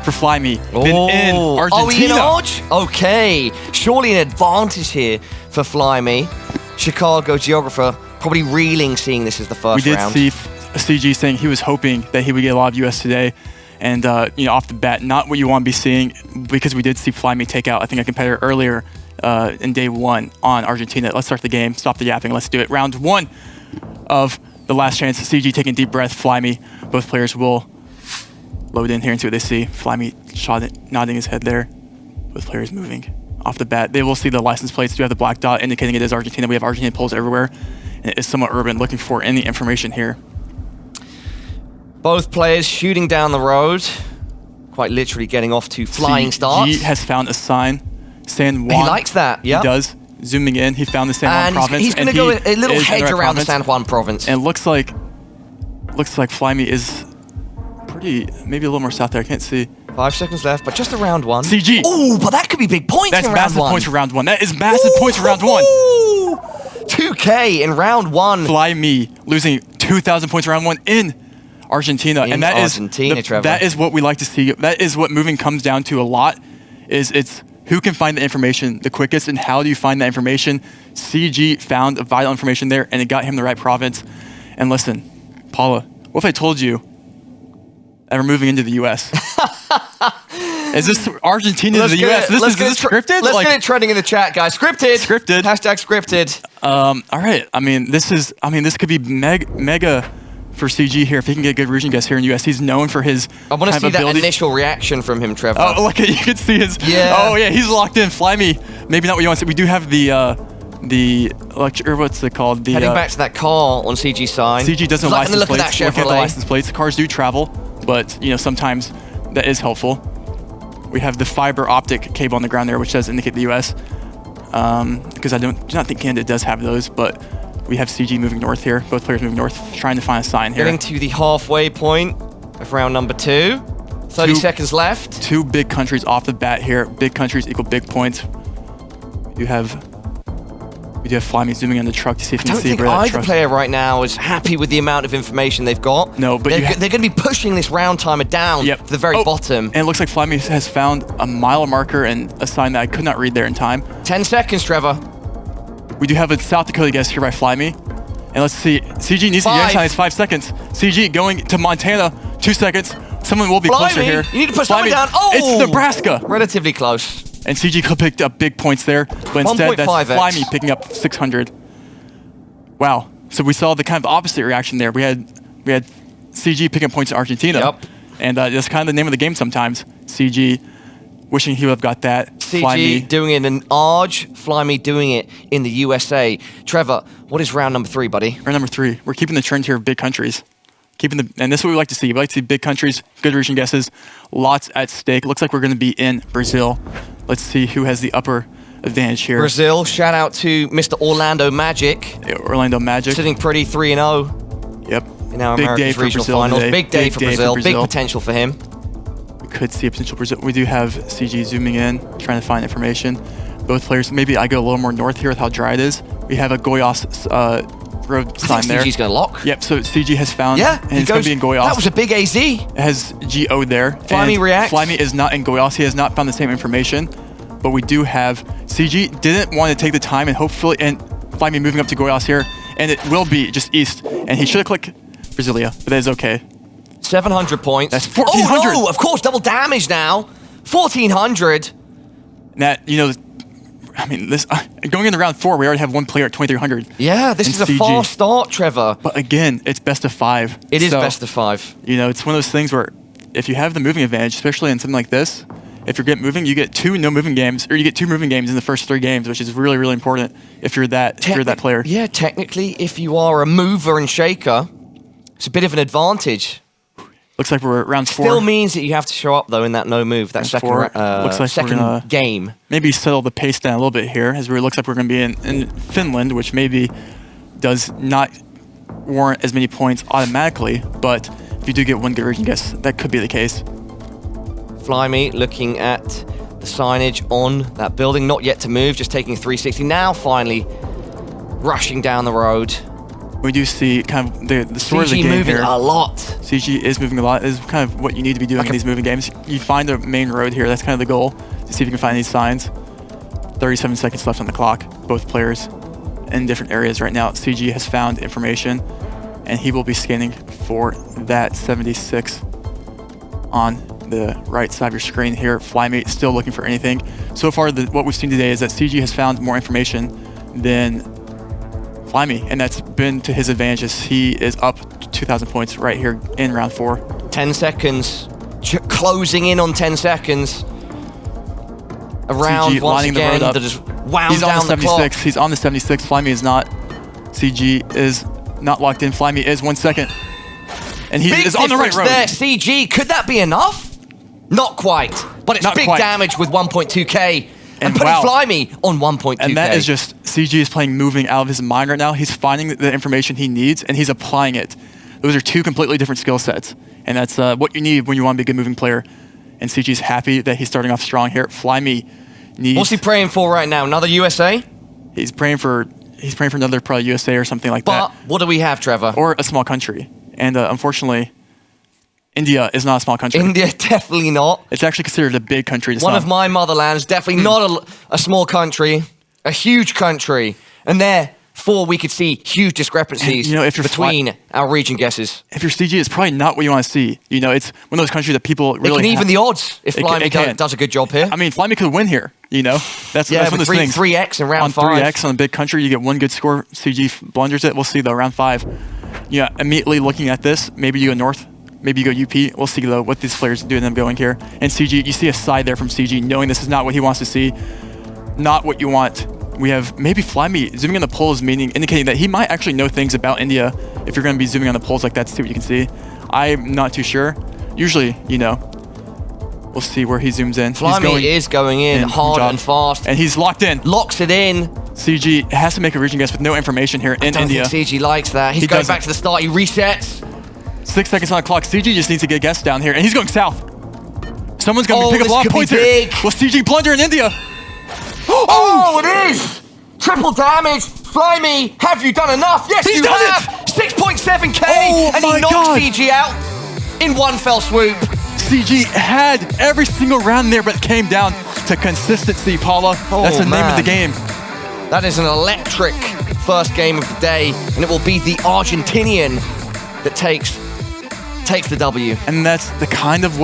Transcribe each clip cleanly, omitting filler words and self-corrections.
for Flyme than in Argentina. Are we in Arg? Okay. Surely an advantage here for Flyme. Chicago Geographer probably reeling seeing this as the first round. We did see CG saying he was hoping that he would get a lot of US today. And, you know, off the bat, not what you want to be seeing, because we did see Flyme take out, I think, a competitor earlier in day 1 on Argentina. Let's start the game. Stop the yapping. Let's do it. Round 1 of the last chance. CG taking a deep breath. Flyme. Both players will load in here and see what they see. Flyme nodding his head there. Both players moving. Off the bat, they will see the license plates. Do have the black dot indicating it is Argentina. We have Argentina poles everywhere. And it is somewhat urban. Looking for any information here. Both players shooting down the road. Quite literally getting off to flying starts. He has found a sign. San Juan. He likes that, yeah. He does. Zooming in, he found the San Juan province. He's going to go a little hedge around the San Juan province. And it looks like Flyme is pretty, maybe a little more south there. I can't see. 5 seconds left, but just a round 1. CG. Oh, but that could be big points in round 1. That's massive points for round 1. That is massive points for round 1. 2K in round 1. Flyme losing 2,000 points round 1 in Argentina. And that is what we like to see. That is what moving comes down to a lot. It's who can find the information the quickest and how do you find that information. CG found vital information there and it got him the right province. And listen, Paula, what if I told you that we're moving into the US? Is this Argentina to the US? Is this scripted? Let's get it trending in the chat, guys. Scripted. Scripted. Hashtag scripted. All right. I mean, this could be mega for CG here if he can get a good region guess here in the US. He's known for his I want to see that initial reation from him, Trevor. Oh, look at you can see his. Yeah. Oh yeah, he's locked in. Flyme, maybe not what you want to see. We do have the or what's it called? Heading back to that car on CG side. CG doesn't have license plates. Look at the license plates. Cars do travel, but you know sometimes that is helpful. We have the fiber optic cable on the ground there, which does indicate the US. Because I do not think Canada does have those, but we have CG moving north here. Both players moving north, trying to find a sign here. Getting to the halfway point of round number 2. 30 seconds left. 2 big countries off the bat here. Big countries equal big points. We do have Flyme zooming on the truck to see if he can see where that truck. I don't think either player right now is happy with the amount of information they've got. No, but they're going to be pushing this round timer down to the very bottom. And it looks like Flyme has found a mile marker and a sign that I could not read there in time. 10 seconds, Trevor. We do have a South Dakota guess here by Flyme. And let's see. CG needs to get sign. It's 5 seconds. CG going to Montana. 2 seconds. Someone will be closer here. You need to put someone down. Oh! It's Nebraska. Relatively close. And CG could have picked up big points there, but instead that's Flyme picking up 600. Wow. So we saw the kind of opposite reaction there. We had CG picking points in Argentina. Yep. And that's kind of the name of the game sometimes. CG wishing he would have got that. CG Flyme doing it in Arg, Flyme doing it in the USA. Trevor, what is round number 3, buddy? Round number 3. We're keeping the trend here of big countries. And this is what we like to see. We like to see big countries, good region guesses, lots at stake. Looks like we're going to be in Brazil. Let's see who has the upper advantage here. Brazil, shout out to Mr. Orlando Magic. Yeah, Orlando Magic. Sitting pretty 3-0. Yep. In our America's regional finals. Today. Big day for Brazil. Big potential for him. We could see a potential Brazil. We do have CG zooming in, trying to find information. Both players, maybe I go a little more north here with how dry it is. We have a Goiás road sign there. CG's going to lock. Yep, so CG has found, and it's going to be in Goiás. That was a big AZ. It has GO there. Flyme reacts. Flyme is not in Goiás. He has not found the same information, but we do have CG didn't want to take the time and hopefully, and Flyme moving up to Goiás here, and it will be just east. And he should have clicked Brasilia, but that is okay. 700 points. That's 1,400. Oh no, of course, double damage now. 1,400. That, you know, I mean, this going into round 4, we already have one player at 2,300. Yeah, this is a fast start, Trevor. But again, it's best of 5. It is best of 5. You know, it's one of those things where if you have the moving advantage, especially in something like this, if you get moving, you get 2 no moving games, or you get 2 moving games in the first 3 games, which is really, really important if you're that player. Yeah, technically, if you are a mover and shaker, it's a bit of an advantage. Looks like we're at round 4. Still means that you have to show up, though, in that no move, that second game. Maybe settle the pace down a little bit here, as it looks like we're going to be in Finland, which maybe does not warrant as many points automatically, but if you do get one good region guess, that could be the case. Flyme looking at the signage on that building, not yet to move, just taking 360. Now, finally, rushing down the road. We do see kind of the sort of the CG game moving here. a lot. CG is moving a lot. Is kind of what you need to be doing in these moving games. You find the main road here. That's kind of the goal, to see if you can find these signs. 37 seconds left on the clock. Both players in different areas right now. CG has found information, and he will be scanning for that 76 on the right side of your screen here. Flyme still looking for anything. So far, what we've seen today is that CG has found more information than Flyme, and that's been to his advantage as he is up 2,000 points right here in round 4. 10 seconds. Closing in on 10 seconds. Around CG once lining the again, road up. that is wound He's on down the the clock. 76. He's on the 76. Flyme is not. CG is not locked in. Flyme is 1 second. And he Big is on the right road. there, CG. Could that be enough? Not quite, but it's Not big quite. damage with 1.2k. And putting wow. Flyme on 1.2k. And that is just, CG is playing moving out of his mind right now. He's finding the information he needs, and he's applying it. Those are two completely different skill sets. And that's what you need when you want to be a good moving player. And CG's happy that he's starting off strong here. Flyme needs... What's he praying for right now? Another USA? He's praying for another probably USA or something like But that. what do we have, Trevor? Or a small country. And unfortunately, India is not a small country. India, definitely not. It's actually considered a big country. One of my motherlands, definitely not a small country, a huge country. And therefore, we could see huge discrepancies between our region guesses. If you're CG, it's probably not what you want to see. You know, it's one of those countries that people really... They can even the odds if Flyme can. does a good job here. I mean, Flyme could win here, you know? That's one of those things. 3x in round 5. On 3x on a big country, you get one good score. CG blunders it. We'll see, though, round 5. Yeah, immediately looking at this, maybe you go north, maybe you go UP. We'll see, though, what these players do them going here. And CG, you see a side there from CG, knowing this is not what he wants to see, not what you want. We have maybe Flyme zooming on the polls, indicating that he might actually know things about India if you're going to be zooming on the polls like that to see what you can see. I'm not too sure. Usually, you know, we'll see where he zooms in. Flyme is going in hard and fast. And he's locked in. Locks it in. CG has to make a region guess with no information here in India. I don't think CG likes that. He's going back to the start. He resets. 6 seconds on the clock. CG just needs to get a guess down here, and he's going south. Someone's going to pick up a lot of points here. Will CG blunder in India? Oh, it is! Triple damage. Flyme, have you done enough? Yes, you have. 6.7k, and he knocks CG out in one fell swoop. CG had every single round there, but it came down to consistency, Paula. That's the name of the game. That is an electric first game of the day, and it will be the Argentinian that takes the W. And that's the kind of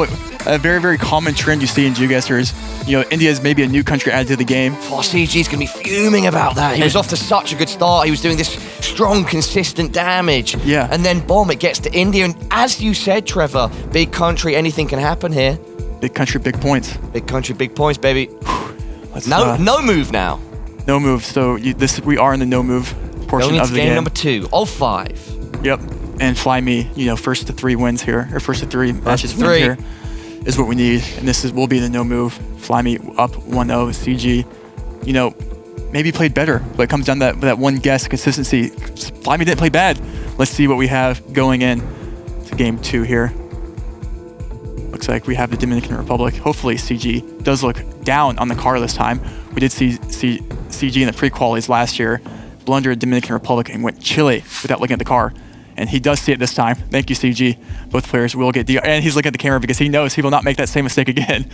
a very, very common trend you see in Geoguessr is, you know, India is maybe a new country added to the game. Oh, CG's going to be fuming about that. He was off to such a good start. He was doing this strong, consistent damage. Yeah. And then, boom, it gets to India. And as you said, Trevor, big country, anything can happen here. Big country, big points. Big country, big points, baby. No move now. No move. So we are in the no move portion of the game. Game number 2 of 5. Yep. And Flyme, you know, first to 3 wins here, or first to 3 matches wins here, is what we need. And will be the no move. Flyme up 1-0. CG, you know, maybe played better, but it comes down to that one guess, consistency. Flyme didn't play bad. Let's see what we have going in to game 2 here. Looks like we have the Dominican Republic. Hopefully CG does look down on the car this time. We did see CG in the pre-qualies last year blunder Dominican Republic and went Chile without looking at the car. And he does see it this time. Thank you, CG. Both players will get DR. And he's looking at the camera because he knows he will not make that same mistake again.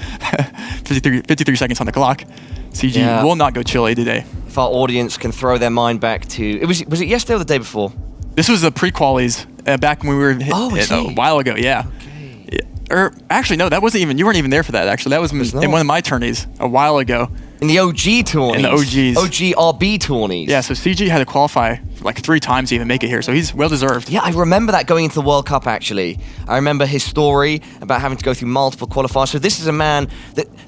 53 seconds on the clock. CG will not go Chile today. If our audience can throw their mind back to... Was it yesterday or the day before? This was the pre-qualies back when we were a while ago, yeah. Okay. Yeah. Or actually, no, that wasn't even... You weren't even there for that, actually. That was in one of my tourneys a while ago. In the OG tourneys. In the OGs. OGRB tourneys. Yeah, so CG had to qualify like 3 times to even make it here, so he's well-deserved. Yeah, I remember that going into the World Cup, actually. I remember his story about having to go through multiple qualifiers. So this is a man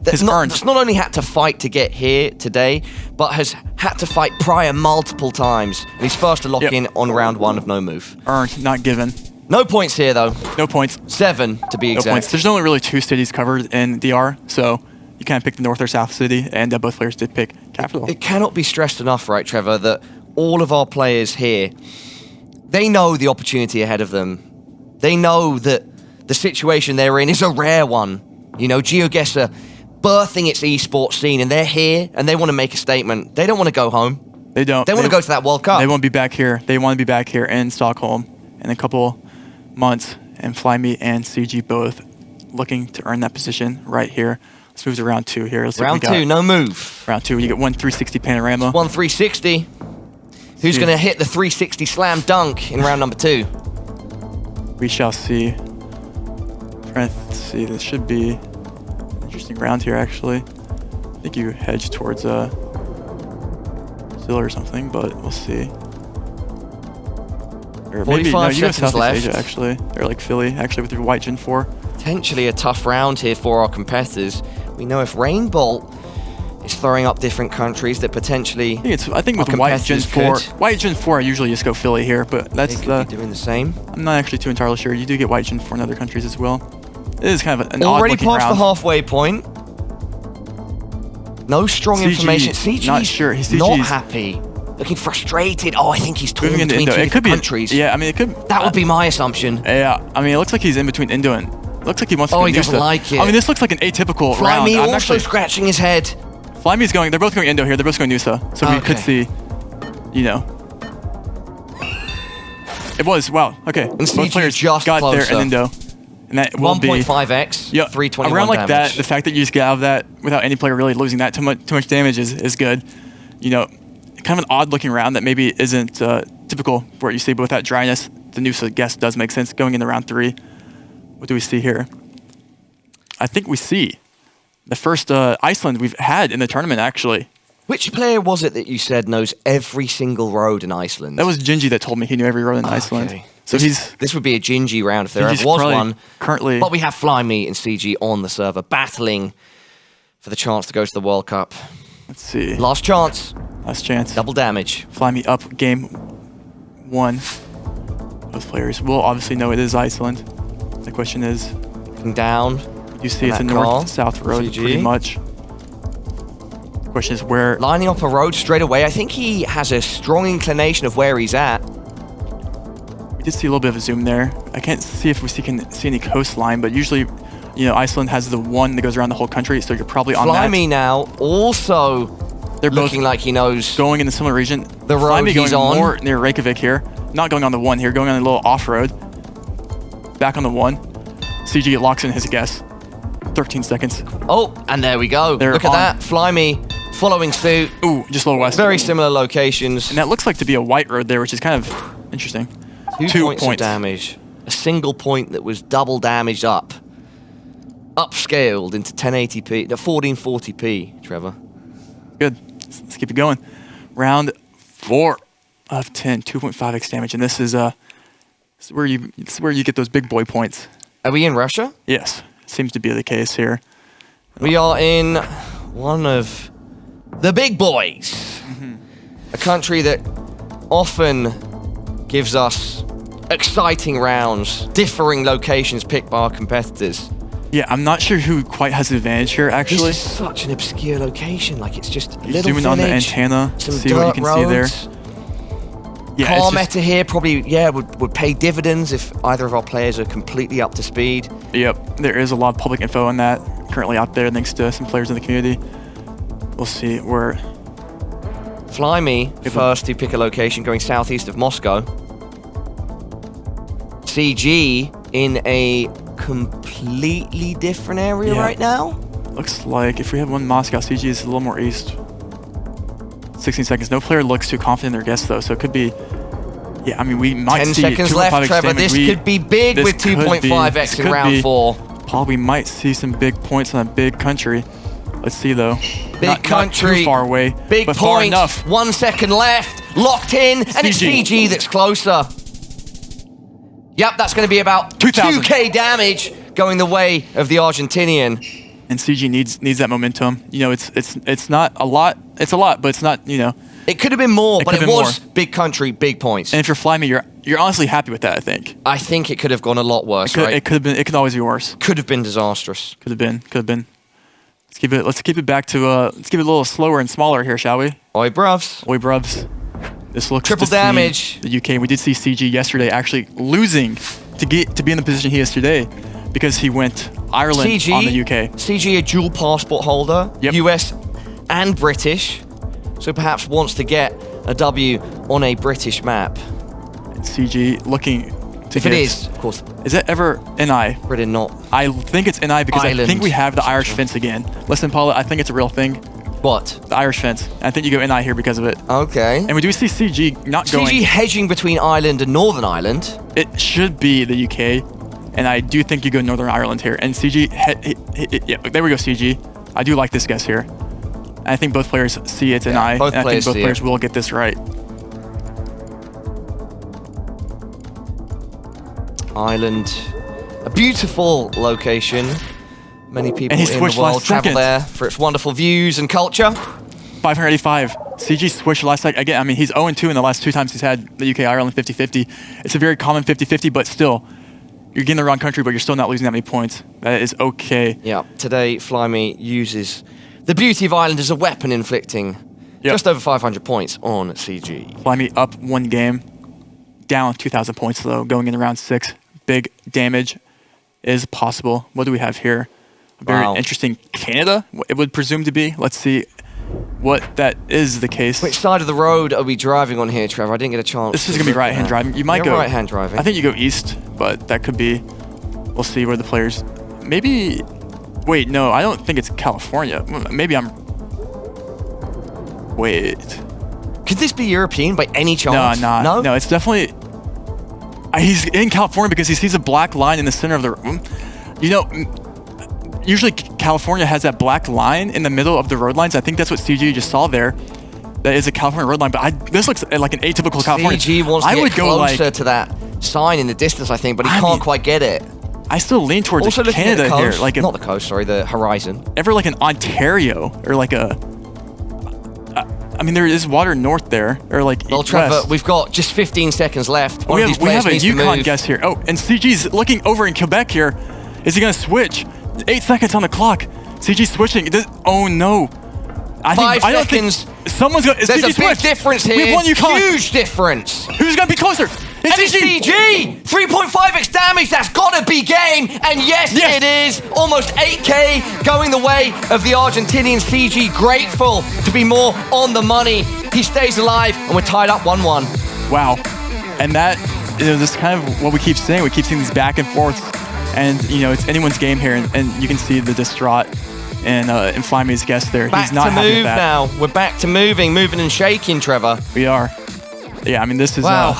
that's not only had to fight to get here today, but has had to fight prior multiple times. And he's first to lock in on round 1 of no move. Earned, not given. No points here, though. No points. 7, to be exact. No points. There's only really 2 cities covered in DR, so you can't pick the North or South city, and both players did pick capital. It cannot be stressed enough, right, Trevor, that all of our players here, they know the opportunity ahead of them. They know that the situation they're in is a rare one. You know, Geoguessr birthing its esports scene, and they're here, and they want to make a statement. They don't want to go home. They don't. They want to go to that World Cup. They won't be back here. They want to be back here in Stockholm in a couple months. And Flyme and CG both looking to earn that position right here. Let's move to round 2 here. Let's see round 2, no move. Round 2, you get 1 360 panorama. 1 360. Who's going to hit the 360 slam dunk in round number 2? We shall see. Trying to see, this should be an interesting round here, actually. I think you hedge towards Brazil or something, but we'll see. Or maybe, no, you go Southeast Asia, actually. Or like Philly, actually, with your white Gen 4. Potentially a tough round here for our competitors. We know if Rainbolt is throwing up different countries that potentially I think with white Gen 4, white Gen 4, I usually just go Philly here, but that's be doing the same. I'm not actually too entirely sure. You do get white Gen 4 in other countries as well. It is kind of an already odd-looking past round. the halfway point. No strong information. CG's not sure. Not happy. Looking frustrated. Oh, I think he's torn between two different countries. Yeah, I mean, it could. That would be my assumption. Yeah, I mean, it looks like he's in between Indo and. Looks like he wants to. Oh, he doesn't like it. I mean, this looks like an atypical round. Flyme also scratching his head. Flyme's going. They're both going Indo here. They're both going Nusa. So we could see, you know. It was wow. Okay. And both CG players just got closer. there in Indo, and that will be 1.5x. Yeah, 321 around like damage. that. The fact that you just get out of that without any player really losing that too much damage is good. You know, kind of an odd looking round that maybe isn't typical for what you see, but with that dryness, the Nusa guess does make sense going into round 3. What do we see here? I think we see the first Iceland we've had in the tournament, actually. Which player was it that you said knows every single road in Iceland? That was Gingy that told me he knew every road in Iceland. So this would be a Gingy round if there ever was one. Currently, but we have Flyme and CG on the server battling for the chance to go to the World Cup. Let's see. Last chance. Last chance. Double damage. Flyme up game 1. Both players will obviously know it is Iceland. The question is, looking down. You see it's a north-south road, CG. Pretty much. The question is where... Lining up a road straight away. I think he has a strong inclination of where he's at. We did see a little bit of a zoom there. I can't see if we can see any coastline, but usually, you know, Iceland has the one that goes around the whole country, so you're probably on that. Flyme now also they're looking like he knows... Going in a similar region. The road Flyme he's going on. more near Reykjavik here. Not going on the 1 here, going on a little off-road. Back on the 1. CG locks in his guess. 13 seconds. Oh, and there we go. Look at that. Flyme following suit. Ooh, just a little west. Very similar locations. And that looks like to be a white road there, which is kind of interesting. 2 points of damage. A single point that was double damaged up. Upscaled into 1080p, 1440p, Trevor. Good. Let's keep it going. Round 4 of 10, 2.5x damage. And this is where you get those big boy points. Are we in Russia? Yes. Seems to be the case here. We are in one of the big boys. A country that often gives us exciting rounds, differing locations picked by our competitors. Yeah, I'm not sure who quite has the advantage here, actually. This is such an obscure location. Like, it's just a little zooming village, on the antenna, some see what you can roads. see there. Yeah, car meta here probably, would pay dividends if either of our players are completely up to speed. Yep, there is a lot of public info on that currently out there thanks to some players in the community. We'll see where... Flyme first to pick a location going southeast of Moscow. CG in a completely different area right now. Looks like if we have one Moscow, CG is a little more east. 16 seconds. No player looks too confident in their guess, though, so it could be... Yeah, I mean, we might 10 see 10 seconds left, Trevor. This could be big with 2.5x in round 4. Probably might see some big points on a big country. Let's see, though. Big country. Not too far away, big but point. far enough. 1 second left. Locked in, and it's CG that's closer. Yep, that's going to be about 2k damage going the way of the Argentinian. And CG needs that momentum. You know, it's not a lot. It's a lot, but it's not, you know. It could have been more, but it was big country, big points. And if you're Flyme, you're honestly happy with that, I think. I think it could have gone a lot worse, right? It could have been. It could always be worse. Could have been disastrous. Could have been. Could have been. Let's keep it back to let's keep it a little slower and smaller here, shall we? Oi, bruvs. Oi, bruvs. This looks triple damage. The UK. We did see CG yesterday actually losing to be in the position he is today because he went Ireland CG, on the UK. CG, a dual passport holder, yep. US and British, so perhaps wants to get a W on a British map. And CG looking to If it is, of course. Is it ever NI? Britain not. I think it's NI because Ireland. I think we have the Irish fence again. Listen, Paula, I think it's a real thing. What? The Irish fence. I think you go NI here because of it. Okay. And we do see CG not going. CG hedging between Ireland and Northern Ireland. It should be the UK, and I do think you go Northern Ireland here. And CG, yeah, there we go, CG. I do like this guess here. And I think both players see it's NI, both and I think both players it. will get this right. Ireland, a beautiful location. Many people in the world travel there for its wonderful views and culture. 585. CG switched last second. Again, I mean, he's 0-2 in the last 2 times he's had the UK-Ireland 50-50. It's a very common 50-50, but still, you're getting the wrong country, but you're still not losing that many points. That is okay. Yeah, today Flyme uses the beauty of Ireland as a weapon, inflicting just over 500 points on CG. Flyme up 1 game, down 2,000 points though, going in round 6. Big damage is possible. What do we have here? A very interesting Canada, it would presume to be. Let's see what that is the case. Which side of the road are we driving on here, Trevor? I didn't get a chance. This is going to be right-hand driving. You might go right-hand driving. I think you go east, but that could be. We'll see where the players. Maybe. Wait, no, I don't think it's California. Maybe I'm. Wait. Could this be European by any chance? No, it's definitely. He's in California because he sees a black line in the center of the room. You know. Usually California has that black line in the middle of the road lines. I think that's what CG just saw there. That is a California road line, but this looks like an atypical California. CG wants to get closer to that sign in the distance, I think, but he can't quite get it. I still lean towards also Canada at the coast, here. Like not the coast, sorry, the horizon. Ever like an Ontario or like a... I mean, there is water north there, or like well, Trevor, we've got just 15 seconds left. We have a Yukon guess here. Oh, and CG's looking over in Quebec here. Is he going to switch? 8 seconds on the clock. CG switching. Oh no. 5 seconds. Someone's going to. There's a big difference here. We have 1 Yukon. Huge difference. Who's going to be closer? It's CG. 3.5x damage. That's got to be game. And yes, it is. Almost 8K going the way of the Argentinian. CG grateful to be more on the money. He stays alive, and we're tied up 1-1. Wow. And that, this is kind of what we keep saying. We keep seeing these back and forths. And, it's anyone's game here, and you can see the distraught in Flyme's guess there. Back He's not to happy move with that. now. We're back to moving and shaking, Trevor. We are. Yeah, I mean, this is... Wow.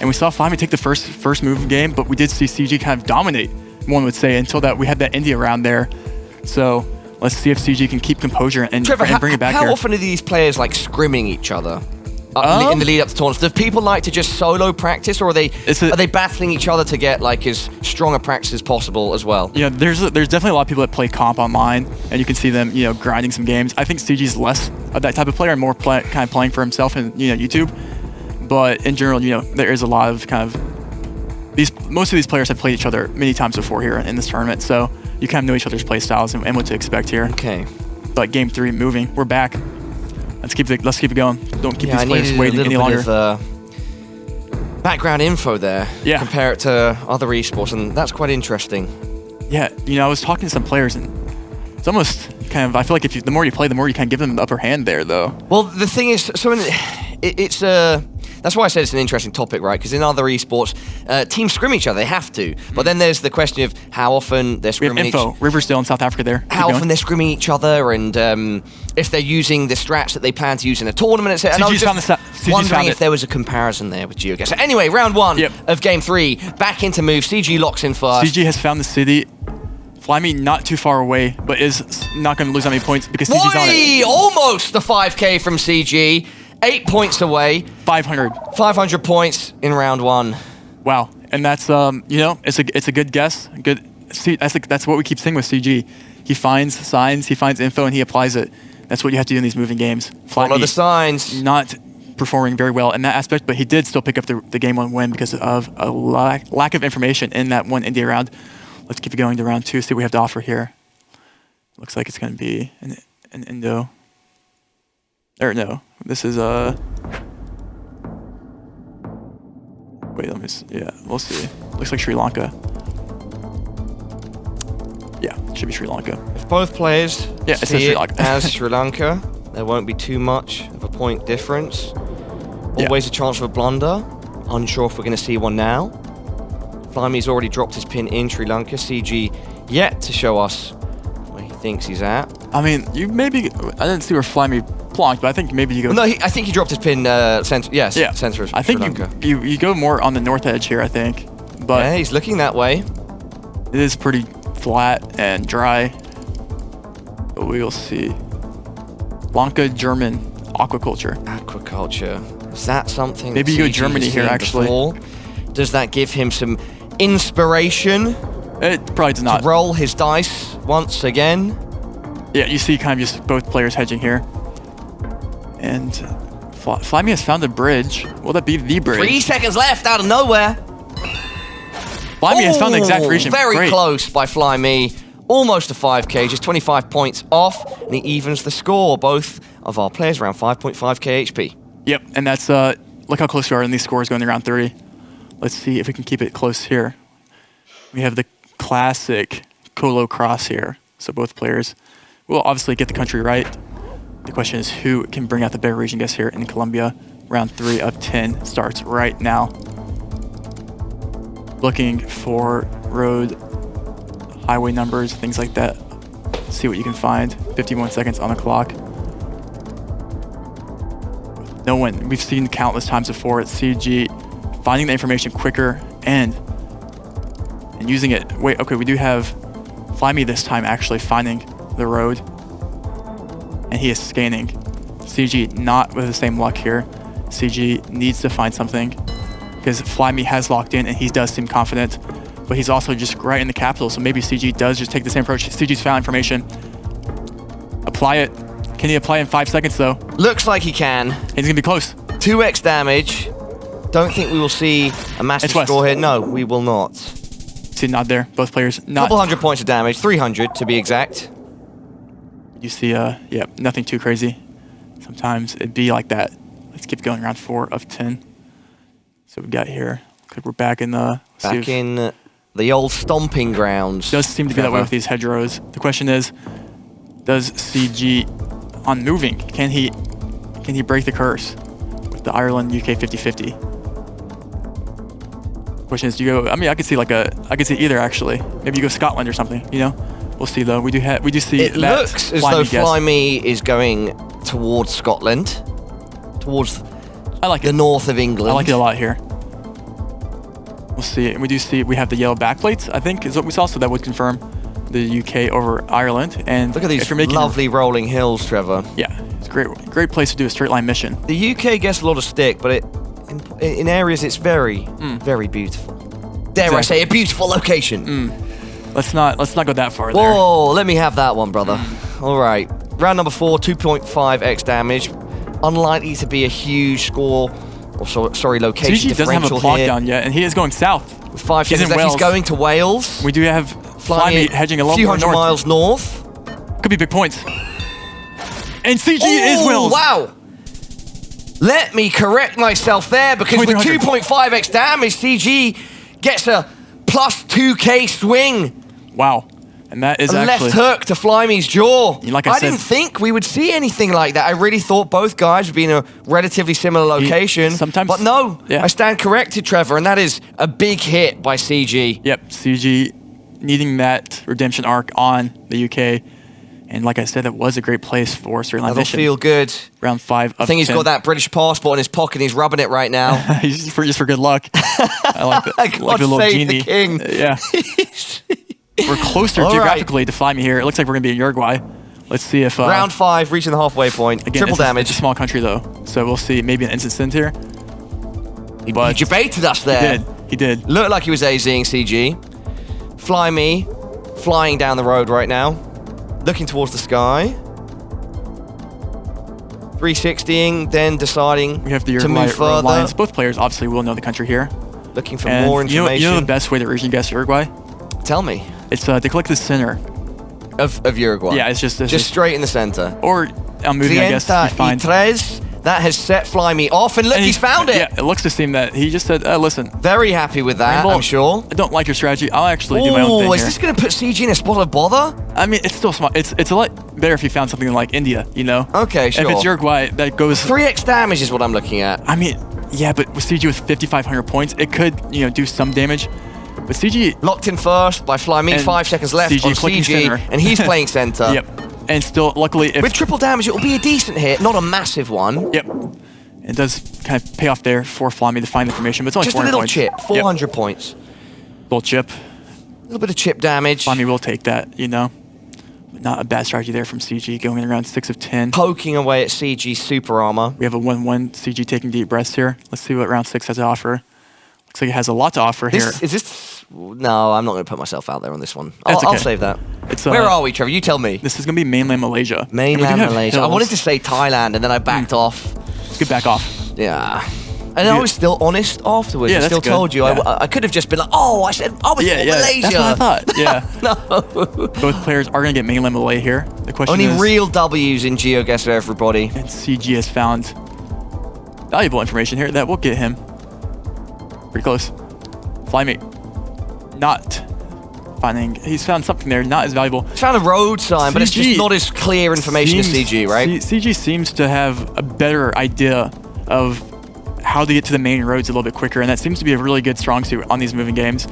And we saw Flyme take the first move game, but we did see CG kind of dominate, one would say, until that we had that India round there. So let's see if CG can keep composure and Trevor, bring it back how here. often are these players, like, scrimming each other? In the lead up to tournaments, do people like to just solo practice, or are they battling each other to get like as strong a practice as possible as well? Yeah, there's definitely a lot of people that play comp online, and you can see them grinding some games. I think CG's less of that type of player and more kind of playing for himself in YouTube. But in general, there is a lot of kind of most of these players have played each other many times before here in this tournament, so you kind of know each other's play styles and what to expect here. Okay. But game 3 moving, we're back. Let's keep it going. Don't keep these players waiting any longer. A little bit of background info there. Yeah. Compare it to other esports, and that's quite interesting. Yeah, I was talking to some players, and it's almost kind of, I feel like the more you play, the more you kind of give them the upper hand there, though. Well, the thing is, that's why I said it's an interesting topic, right? Because in other esports, teams scrim each other. They have to. But then there's the question of how often they're scrimming. We have info. Riversdale in South Africa there. How often they're scrimming each other, and if they're using the strats that they plan to use in a tournament, etc. And I was just wondering if there was a comparison there with Geoguessr. Anyway, round 1 of game 3. Back into move. CG locks in first. CG has found the city. Flyme not too far away, but is not going to lose that many points because CG's on it. Almost the 5K from CG. 8 points away. 500 points in round 1. Wow, and that's it's a good guess. That's what we keep saying with CG. He finds signs, he finds info, and he applies it. That's what you have to do in these moving games. Follow the signs. Not performing very well in that aspect, but he did still pick up the game 1 win because of a lack of information in that one India round. Let's keep it going to round 2. See what we have to offer here. Looks like it's going to be an Indo. Or no, this is wait, we'll see. Looks like Sri Lanka. Yeah, it should be Sri Lanka. If both players see it as Sri Lanka, there won't be too much of a point difference. Always a chance for a blunder. Unsure if we're going to see one now. Flyme's already dropped his pin in Sri Lanka. CG yet to show us where he thinks he's at. I mean, you maybe... I didn't see where Flyme plonked, but I think maybe you go... No, I think he dropped his pin center. Yes, center of Sri Lanka. I think you go more on the north edge here, I think. But yeah, he's looking that way. It is pretty flat and dry. But we will see. Lanka, German, aquaculture. Aquaculture. Is that something? Maybe you go Germany here, actually. Before? Does that give him some inspiration? It probably does not. To roll his dice once again. Yeah, you see kind of just both players hedging here. And Flyme has found a bridge. Will that be the bridge? 3 seconds left out of nowhere. Flyme has found the exact region. Very close by Flyme. Almost a 5k, just 25 points off, and he evens the score. Both of our players around 5.5k HP. Yep, and that's, look how close we are in these scores going to round 3. Let's see if we can keep it close here. We have the classic Colo cross here. So both players will obviously get the country right. The question is who can bring out the better region guess here in Colombia. Round 3 of 10 starts right now. Looking for road, highway numbers, things like that. See what you can find. 51 seconds on the clock. No one, we've seen countless times before at CG, finding the information quicker and using it. Wait, okay, we do have Flyme this time actually finding the road. And he is scanning. CG not with the same luck here. CG needs to find something because Flyme has locked in and he does seem confident, but he's also just right in the capital, so maybe CG does just take the same approach. CG's found information. Apply it. Can he apply in 5 seconds though? Looks like he can. He's gonna be close. 2x damage. Don't think we will see a massive score here. No, we will not. See nod there. Both players not. Couple hundred points of damage, 300 to be exact. You see, yeah, nothing too crazy. Sometimes it'd be like that. Let's keep going. Round 4 of 10. So we got here. Looks like we're back in the... Back in the old stomping grounds. Does seem to be that way with these hedgerows. The question is, does CG on moving, can he break the curse with the Ireland UK 50-50? Question is, do you go? I mean, I could see I could see either actually. Maybe you go Scotland or something. You know, we'll see though. We do see. It looks as though Flyme is going towards Scotland, towards the north of England. I like it a lot here. We'll see. And we do see we have the yellow backplates, I think, is what we saw, so that would confirm the UK over Ireland. And look at these lovely rolling hills, Trevor. Yeah, it's a great place to do a straight line mission. The UK gets a lot of stick, but in areas it's very, very beautiful. Dare I say, a beautiful location. Let's not go that far. Whoa, let me have that one, brother. All right, round number 4, 2.5x damage. Unlikely to be a huge score. Sorry, location CG doesn't have a plot down yet, and he is going south. With 5 seconds left, he's going to Wales. We do have Flyme hedging a few hundred miles north. Could be big points. And CG is Wales. Wow. Let me correct myself there, because with 2.5x damage, CG gets a plus 2k swing. Wow. And that is actually... left hook to Flyme's jaw. Like I said, didn't think we would see anything like that. I really thought both guys would be in a relatively similar location. But no, I stand corrected, Trevor, and that is a big hit by CG. Yep, CG needing that redemption arc on the UK. And like I said, it was a great place for straight line mission. That'll feel good. Round 5 of 10. I think he's got that British passport in his pocket and he's rubbing it right now. Just for good luck. I like it. God like the little save genie. The king. Yeah. We're closer geographically to Flyme here. It looks like we're going to be in Uruguay. Let's see if... round 5, reaching the halfway point. Again, triple damage. It's a small country, though. So we'll see maybe an instant stint here. He debated us there. He did. Looked like he was AZing CG. Flyme flying down the road right now. Looking towards the sky. 360ing, then deciding we have the to move further. Lines. Both players obviously will know the country here. Looking for more information. You know the best way to region guess Uruguay? Tell me. It's to click the center. Of Uruguay? Yeah, it's just straight in the center. Or I'm moving, I guess, you find... 3 That has set Flyme off, and look, he's found it. Yeah, it looks to seem that he just said, listen. Very happy with that, Rainbow, I'm sure. I don't like your strategy. I'll actually do my own thing is this going to put CG in a spot of bother? I mean, it's still smart. It's a lot better if you found something like India, you know? Okay, sure. If it's Uruguay, that goes... 3x damage is what I'm looking at. I mean, yeah, but with CG with 5,500 points, it could, you know, do some damage. But CG... Locked in first by Flyme, 5 seconds left on CG, and he's playing center. Yep. And still, luckily... With triple damage, it will be a decent hit, not a massive one. Yep. It does kind of pay off there for Flyme to find the information, but it's only just a little chip, 400 points. Little chip. A little bit of chip damage. Flyme will take that, you know. Not a bad strategy there from CG, going in around 6 of 10. Poking away at CG's super armor. We have a 1-1 CG taking deep breaths here. Let's see what round 6 has to offer. Looks like it has a lot to offer here. Is this... No, I'm not going to put myself out there on this one. Okay. I'll save that. Where are we, Trevor? You tell me. This is going to be mainland Malaysia. Mainland Malaysia. I wanted to say Thailand, and then I backed off. Let's get back off. Yeah. And I was still honest afterwards. Yeah, I still told you. Yeah. I could have just been like, oh, I said I was from Malaysia. That's what I thought. Yeah. No. Both players are going to get mainland Malay here. The question Only is... real W's in Geoguessr, everybody. And CG has found valuable information here that will get him pretty close. Flyme not finding... He's found something there, not as valuable. He's found a road sign, but it's just not as clear information as CG, right? CG seems to have a better idea of how to get to the main roads a little bit quicker, and that seems to be a really good strong suit on these moving games,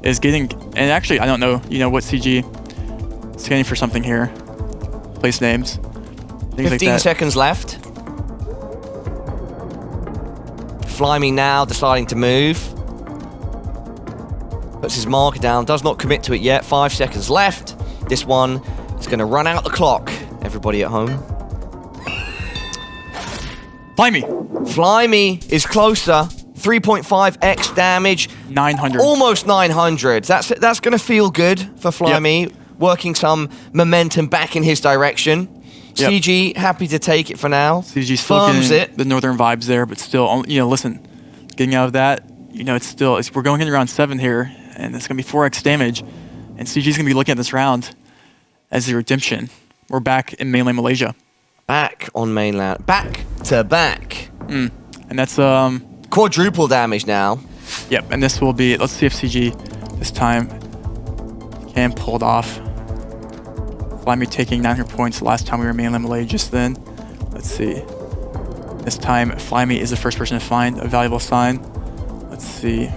is getting... And actually, I don't know, you know, what CG... Scanning for something here. Place names. 15 seconds left. Flyme now deciding to move. Puts his marker down, does not commit to it yet. 5 seconds left. This one is going to run out the clock. Everybody at home. Flyme is closer. 3.5x damage. 900. Almost 900. That's going to feel good for Flyme. Yep. Working some momentum back in his direction. Yep. CG happy to take it for now. CG still getting the northern vibes there, but still, you know, listen, getting out of that, you know, we're going in round 7 here, and it's going to be 4x damage, and CG's going to be looking at this round as the redemption. We're back in mainland Malaysia. Back on mainland. Back to back. And that's... quadruple damage now. Yep, and this will be... Let's see if CG this time can pull it off. Flyme taking 900 points last time we were in mainland Malaysia just then. Let's see. This time, Flyme is the first person to find a valuable sign. Let's see.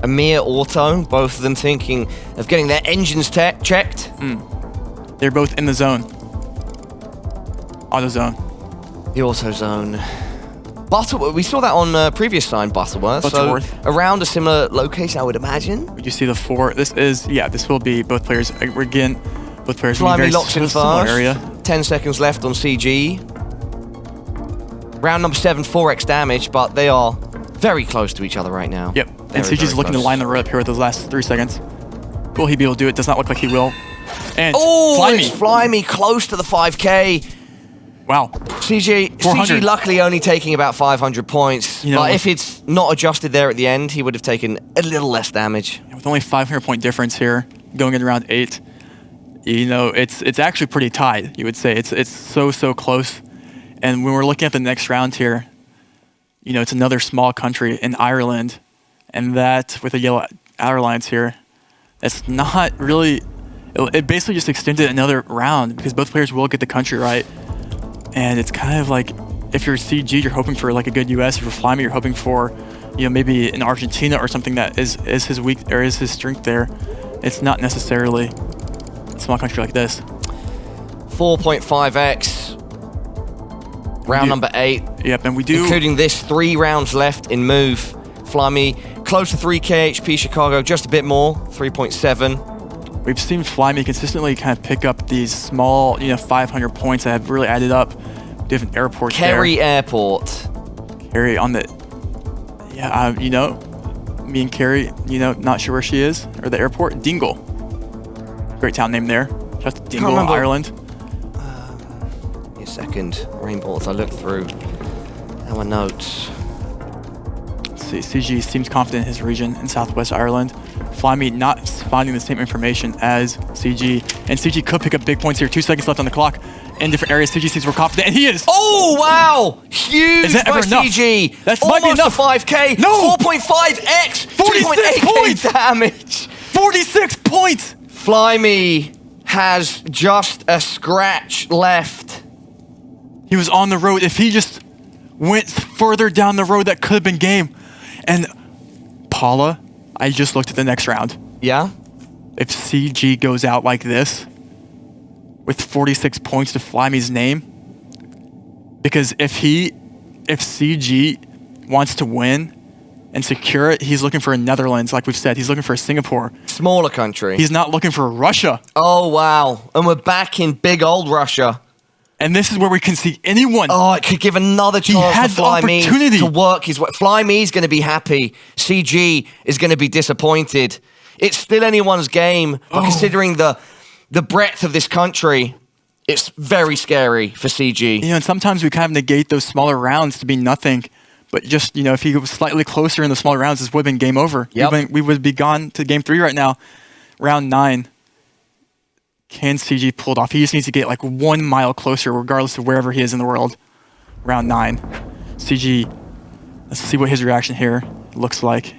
Amir Auto, both of them thinking of getting their engines checked. They're both in the zone. Auto zone. The auto zone. Butterworth, we saw that on previous sign, Butterworth. So around a similar location, I would imagine. Would you see the 4? This is, yeah, this will be both players. Again, both players will be very locks in similar area. 10 seconds left on CG. Round number 7, 4x damage, but they are very close to each other right now. Yep, and CG's looking to line the road up here with those last 3 seconds. Will he be able to do it? Does not look like he will. And Flyme close to the 5K. Wow. CG luckily only taking about 500 points. You know, but if it's not adjusted there at the end, he would have taken a little less damage. With only 500 point difference here, going in round 8, you know, it's actually pretty tied, you would say. It's so close. And when we're looking at the next round here, you know, it's another small country in Ireland. And that, with the yellow outer lines here, it's not really... It basically just extended another round because both players will get the country right. And it's kind of like, if you're CG, you're hoping for like a good US. If you're Flyme, you're hoping for, you know, maybe an Argentina or something that is his weak or is his strength there. It's not necessarily a small country like this. 4.5x. Round number 8. Yep, and we do... Including this, 3 rounds left in move. Flyme, close to 3k HP. Chicago, just a bit more, 3.7. We've seen Flyme consistently kind of pick up these small, you know, 500 points that have really added up. Different airports Kerry Airport. Kerry on the... Yeah, you know, me and Kerry, you know, not sure where she is, or the airport. Dingle. Great town name there. Just Dingle, Ireland. Give me a second. Rainbow, as I look through our notes. see. CG seems confident in his region in Southwest Ireland. Flyme not finding the same information as CG. And CG could pick up big points here. 2 seconds left on the clock. In different areas, CG seems more confident, and he is. Oh, wow. Huge is that by ever enough? CG. That's almost might be enough. a 5K. No. 4.5x. 46 points. Damage. 46 points. Flyme has just a scratch left. He was on the road. If he just went further down the road, that could have been game. And Paula, I just looked at the next round. Yeah? If CG goes out like this, with 46 points to Flyme's name, because if CG wants to win and secure it, he's looking for a Netherlands, like we've said. He's looking for a Singapore. Smaller country. He's not looking for Russia. Oh, wow. And we're back in big old Russia. And this is where we can see anyone. Oh, it could give another chance for Flyme to work his way. Flyme's going to be happy. CG is going to be disappointed. It's still anyone's game, but considering the breadth of this country, it's very scary for CG. You know, and sometimes we kind of negate those smaller rounds to be nothing. But just, you know, if he was slightly closer in the smaller rounds, this would have been game over. Yep. We would be gone to game 3 right now. Round 9. Can CG pull it off? He just needs to get like 1 mile closer, regardless of wherever he is in the world. Round 9. CG, let's see what his reaction here looks like.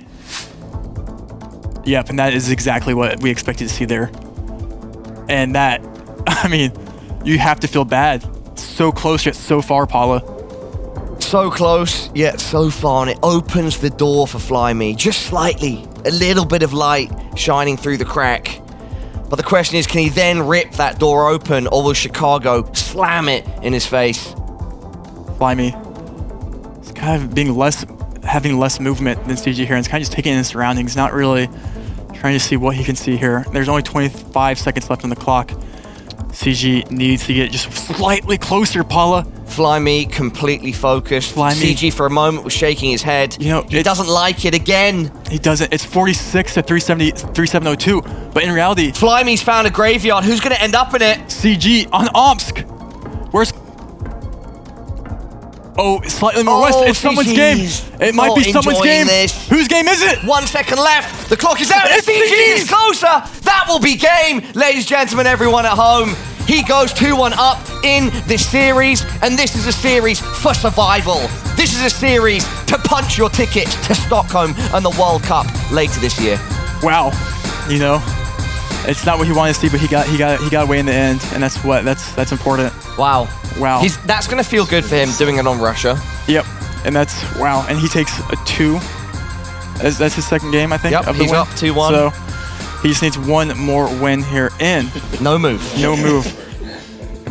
Yep, and that is exactly what we expected to see there. And that, I mean, you have to feel bad. So close yet so far, Paula. So close yet so far, and it opens the door for Flyme. Just slightly. A little bit of light shining through the crack. But the question is, can he then rip that door open, or will Chicago slam it in his face? Flyme is kind of having less movement than CG here, and it's kind of just taking in his surroundings, not really trying to see what he can see here. There's only 25 seconds left on the clock. CG needs to get just slightly closer, Paula. Flyme completely focused. Flyme. CG for a moment was shaking his head. You know, he doesn't like it again. He doesn't. It's 46 to 3702. But in reality, Flyme's found a graveyard. Who's going to end up in it? CG on Omsk. Where's... Oh, slightly more west. It's someone's game. It might be someone's game. This. Whose game is it? 1 second left. The clock is out. It's CG is closer. That will be game. Ladies and gentlemen, everyone at home. He goes 2-1 up in this series, and this is a series for survival. This is a series to punch your ticket to Stockholm and the World Cup later this year. Wow, you know, it's not what he wanted to see, but he got away in the end, and that's important. Wow, wow. That's gonna feel good for him doing it on Russia. Yep, and that's wow, and he takes a 2. That's his second game, I think. Yep, of the he's win. up 2-1. So he just needs 1 more win here in. No move. No move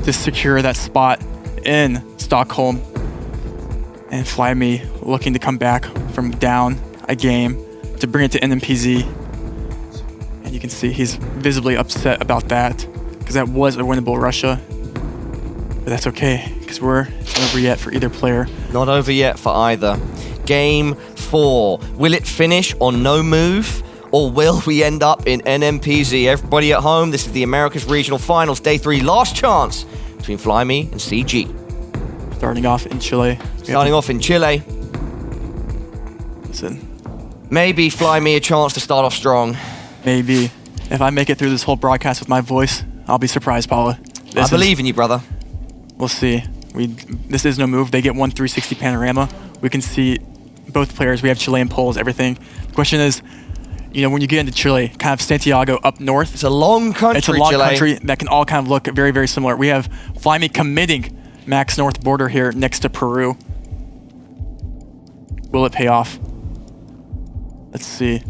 to secure that spot in Stockholm. And Flyme looking to come back from down a game to bring it to NMPZ. And you can see he's visibly upset about that because that was a winnable Russia. But that's okay because it's not over yet for either player. Not over yet for either. Game 4. Will it finish on no move? Or will we end up in NMPZ? Everybody at home, this is the Americas Regional Finals, Day 3, last chance between Flyme and CG. Starting off in Chile. Starting off in Chile. Listen. Maybe Flyme a chance to start off strong. Maybe. If I make it through this whole broadcast with my voice, I'll be surprised, Paula. I believe in you, brother. We'll see. This is no move. They get 1 360 panorama. We can see both players. We have Chilean poles, everything. The question is, you know, when you get into Chile, kind of Santiago up north. It's a long country, It's a long Chile. country that can all kind of look very, very similar. We have Flyme committing Max North border here next to Peru. Will it pay off? Let's see.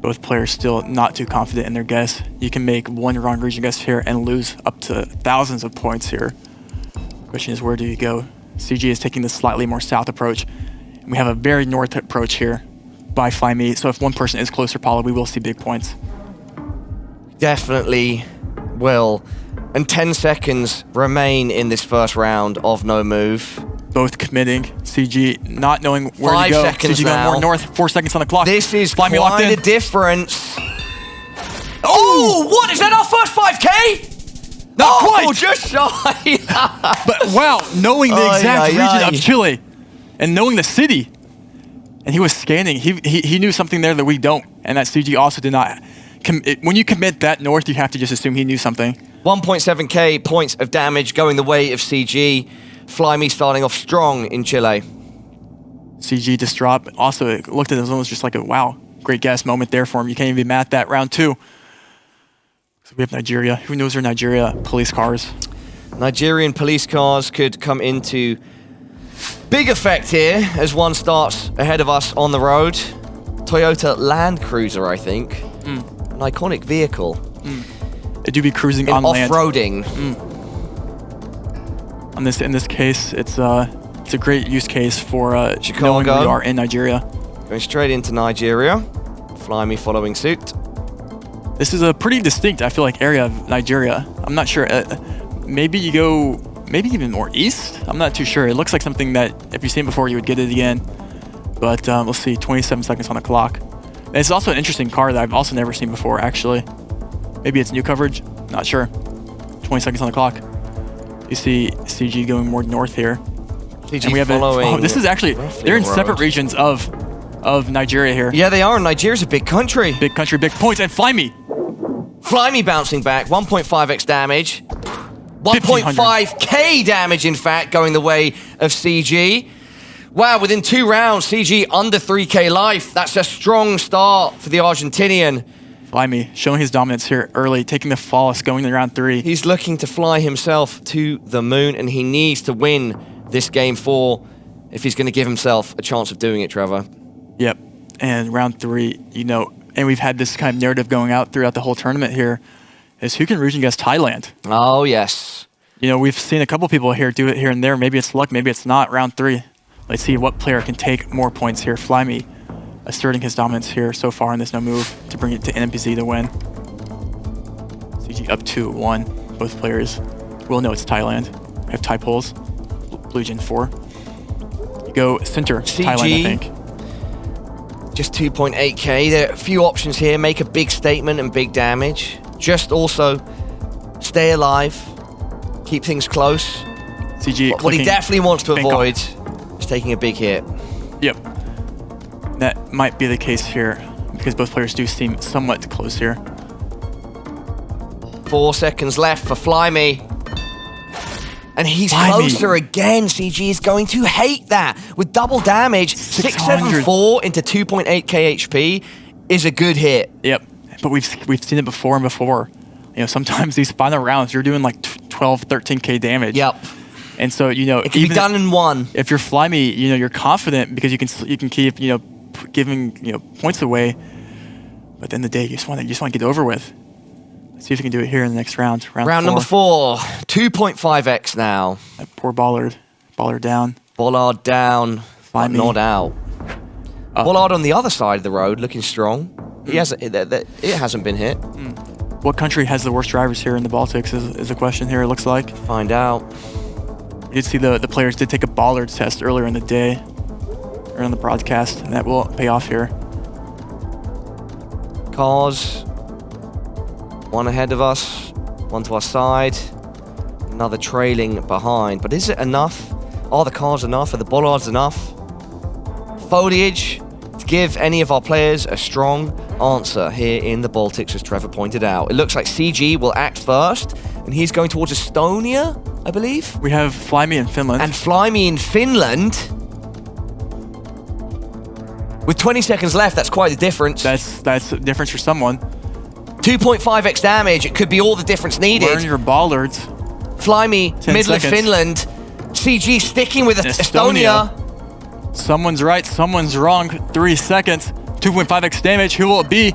Both players still not too confident in their guess. You can make 1 wrong region guess here and lose up to thousands of points here. Question is, where do you go? CG is taking the slightly more south approach. We have a very north approach here by Flyme. So if one person is closer, Paula, we will see big points. Definitely will. And 10 seconds remain in this first round of no move. Both committing. CG not knowing where 5 to go. seconds CG now. going more north. 4 seconds on the clock. This is Flyme locked quite in. a difference. Oh, what? Is that our first 5K? Not quite. Just shy. But wow, knowing the exact region of Chile and knowing the city and he was scanning. He knew something there that we don't, and that CG also did not. When you commit that north, you have to just assume he knew something. 1.7k points of damage going the way of CG. Flyme starting off strong in Chile. CG distraught. Also, it looked at it as just like a wow, great guess moment there for him. You can't even be mad at that. Round 2. So we have Nigeria. Who knows where Nigeria police cars? Nigerian police cars could come into big effect here as one starts ahead of us on the road. Toyota Land Cruiser, I think. An iconic vehicle. They do be cruising on land. Off-roading. In this case, it's a great use case for Chicago. knowing we are in Nigeria. Going straight into Nigeria. Flyme following suit. This is a pretty distinct, I feel like, area of Nigeria. I'm not sure. Maybe you go, maybe even more east? I'm not too sure. It looks like something that if you've seen before, you would get it again. But we'll see, 27 seconds on the clock. And it's also an interesting car that I've also never seen before, actually. Maybe it's new coverage, not sure. 20 seconds on the clock. You see CG going more north here. CG and we have following. This is actually, they're in separate regions of Nigeria here. Yeah, they are. Nigeria's a big country. Big country, big points, and Flyme. Flyme bouncing back, 1.5x damage. 1.5k damage, in fact, going the way of CG. Wow, within 2 rounds, CG under 3k life. That's a strong start for the Argentinian. Flyme showing his dominance here early, taking the false, going to round 3. He's looking to fly himself to the moon, and he needs to win this game 4 if he's going to give himself a chance of doing it, Trevor. Yep, and round 3, you know, and we've had this kind of narrative going out throughout the whole tournament here, is who can region guess Thailand? Oh, yes. You know, we've seen a couple people here do it here and there. Maybe it's luck, maybe it's not. Round 3. Let's see what player can take more points here. Flyme asserting his dominance here so far in this no move to bring it to NMPZ to win. CG up 2-1. Both players will know it's Thailand. We have Thai polls. Blue Gen 4. You go center, CG, Thailand, I think. Just 2.8k. There are a few options here. Make a big statement and big damage. Just also stay alive. Keep things close. CG what he definitely wants to Bangkok. avoid is taking a big hit. Yep. That might be the case here because both players do seem somewhat close here. 4 seconds left for Flyme. And he's Flyme. closer again. CG is going to hate that. With double damage, 674 into 2.8k HP is a good hit. Yep. But we've seen it before and before. You know, sometimes these final rounds, you're doing like 12, 13k damage. Yep. And so, you know, it can be done in 1. If you're Flyme, you know, you're confident because you can keep, you know, giving, you know, points away. But at the end of the day, you just want to get it over with. Let's see if we can do it here in the next round. Round number 4. 2.5x now. That poor Bollard. Bollard down. Bollard down. Flyme. Not out. Bollard on the other side of the road, looking strong. He hasn't. It hasn't been hit. What country has the worst drivers here in the Baltics is the question here, it looks like. Find out. You did see the players did take a Bollard test earlier in the day, or on the broadcast, and that will pay off here. Cars. One ahead of us, one to our side, another trailing behind. But is it enough? Are the cars enough? Are the bollards enough? Foliage to give any of our players a strong answer here in the Baltics, as Trevor pointed out. It looks like CG will act first, and he's going towards Estonia, I believe. We have Flyme in Finland. And Flyme in Finland. With 20 seconds left, that's quite a difference. That's a difference for someone. 2.5x damage, it could be all the difference needed. Learn your Bollards. Flyme, middle of Finland. CG sticking with Estonia. Someone's right, someone's wrong. 3 seconds. 2.5x damage. Who will it be?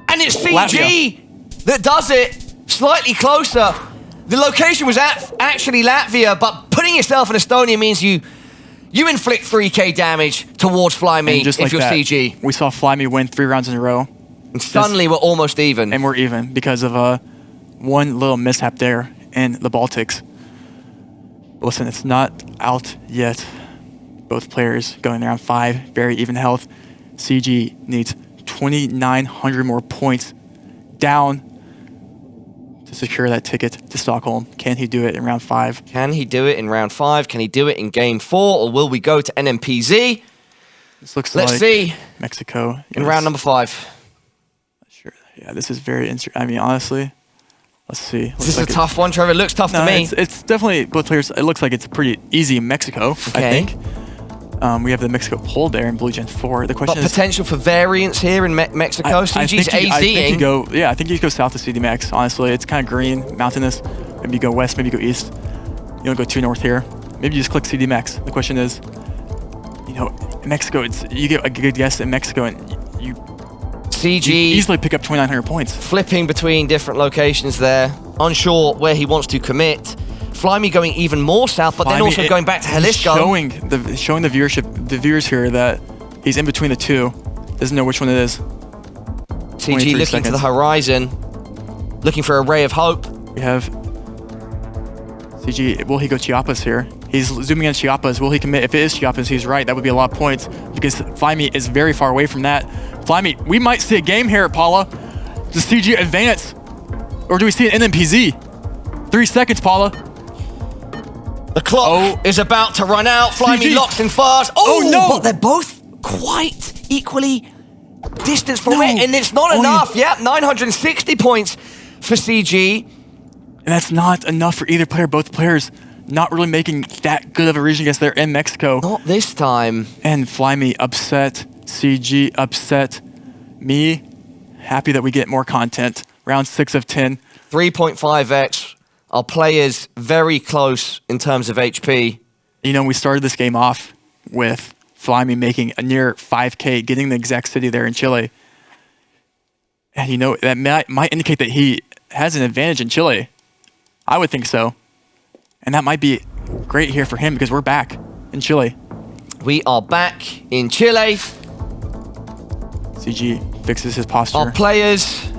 And it's CG Latvia. that does it. Slightly closer. The location was actually Latvia, but putting yourself in Estonia means you inflict 3k damage towards Flyme if you're CG. We saw Flyme win 3 rounds in a row. And suddenly we're almost even. And we're even because of one little mishap there in the Baltics. Listen, it's not out yet. Both players going around 5, very even health. CG needs 2,900 more points down to to secure that ticket to Stockholm. Can he do it in round 5? Can he do it in round 5? Can he do it in game 4? Or will we go to NMPZ? This looks Let's like see. Mexico. In round number 5. Sure. Yeah, this is very interesting. I mean, honestly, let's see. This is a tough one, Trevor. It looks tough to me. It's definitely both players. It looks like it's pretty easy in Mexico, I think. We have the Mexico pole there in Blue Gen 4. The question is potential for variance here in Mexico. CG's AZing. I think you go south to CD Max. Honestly, it's kind of green, mountainous. Maybe you go west. Maybe you go east. You don't go too north here. Maybe you just click CD Max. The question is, in Mexico, you get a good guess in Mexico, and you easily pick up 2,900 points. Flipping between different locations there, unsure where he wants to commit. Flyme going even more south, but then also going back to Jalisco. Showing the viewers here that he's in between the two. Doesn't know which one it is. CG looking to the horizon, looking for a ray of hope. We have CG. Will he go Chiapas here? He's zooming in Chiapas. Will he commit? If it is Chiapas, he's right. That would be a lot of points because Flyme is very far away from that. Flyme, we might see a game here, Paula. Does CG advance? Or do we see an NMPZ? 3 seconds, Paula. The clock is about to run out. Flyme locks in fast. Oh no! But they're both quite equally distanced from it, and it's not enough. Yep, 960 points for CG. And that's not enough for either player. Both players not really making that good of a region against there in Mexico. Not this time. And Flyme upset. CG upset. Me happy that we get more content. Round 6 of 10. 3.5x. Our players very close in terms of HP. We started this game off with Flyme making a near 5K, getting the exact city there in Chile. And that might indicate that he has an advantage in Chile. I would think so. And that might be great here for him because we're back in Chile. We are back in Chile. CG fixes his posture. Our players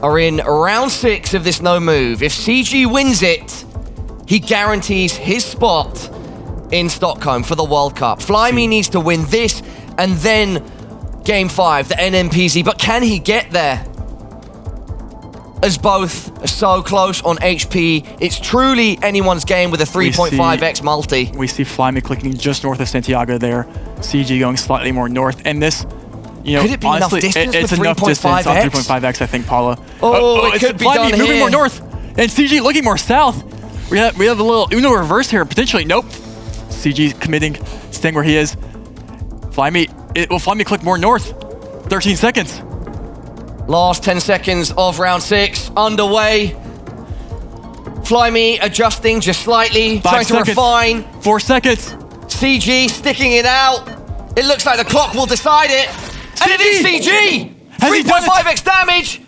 are in round 6 of this no move. If CG wins it, he guarantees his spot in Stockholm for the World Cup. Flyme needs to win this and then game 5, the NMPZ. But can he get there? As both are so close on HP, it's truly anyone's game with a 3.5x multi. We see Flyme clicking just north of Santiago there. CG going slightly more north. And this, could it be honestly, enough distance it's enough distance on 3.5x, I think, Paula. It could be done moving here. more north. And CG looking more south. We have a little Uno reverse here, potentially. Nope. CG committing, staying where he is. Flyme click more north. 13 seconds. Last 10 seconds of round 6 underway. Flyme adjusting just slightly, trying to refine. 4 seconds. CG sticking it out. It looks like the clock will decide it. And it is CG! 3.5x damage.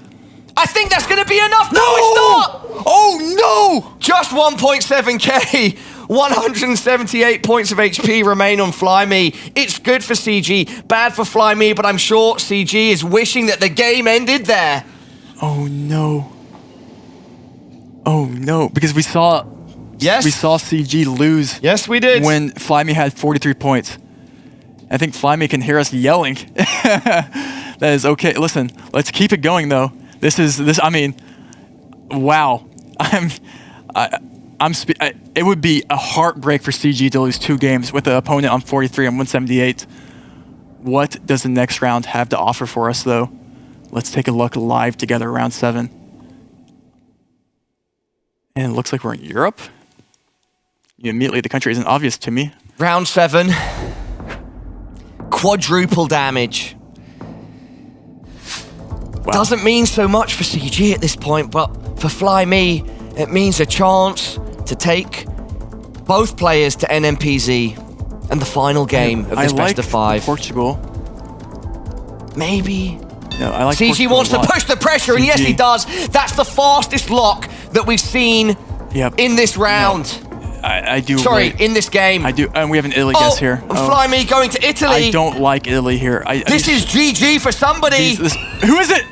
I think that's going to be enough. No, it's not! Oh, no! Just 1.7k. 178 points of HP remain on Flyme. It's good for CG, bad for Flyme, but I'm sure CG is wishing that the game ended there. Oh no. Oh no, because we saw CG lose. Yes, we did. When Flyme had 43 points. I think Flyme can hear us yelling. That is okay. Listen, let's keep it going though. I mean, wow. It would be a heartbreak for CG to lose 2 games with the opponent on 43 and 178. What does the next round have to offer for us, though? Let's take a look live together, round 7. And it looks like we're in Europe. Immediately, the country isn't obvious to me. Round 7. Quadruple damage. Wow. Doesn't mean so much for CG at this point, but for Flyme, it means a chance to take both players to NMPZ and the final game of this best of 5. Portugal. Maybe. No, I like CG Portugal wants to push the pressure, and yes, he does. That's the fastest lock that we've seen in this round. No, I do. Sorry, in this game. I do, and we have an Italy guess here. Flyme going to Italy. I don't like Italy here. This is GG for somebody. Who is it?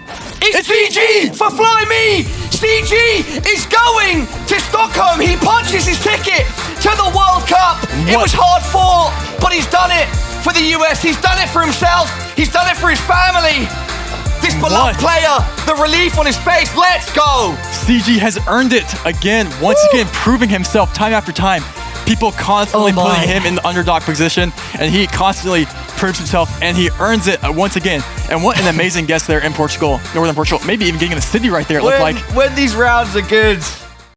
It's CG for Flyme! CG is going to Stockholm. He punches his ticket to the World Cup. It was hard fought, but he's done it for the US. He's done it for himself. He's done it for his family. This beloved player. The relief on his face. Let's go. CG has earned it again, once again, proving himself time after time. People constantly putting him in the underdog position, and he constantly proves himself, and he earns it once again. And what an amazing guess there in Portugal, Northern Portugal. Maybe even getting in the city right there, it looked like. When these rounds are good.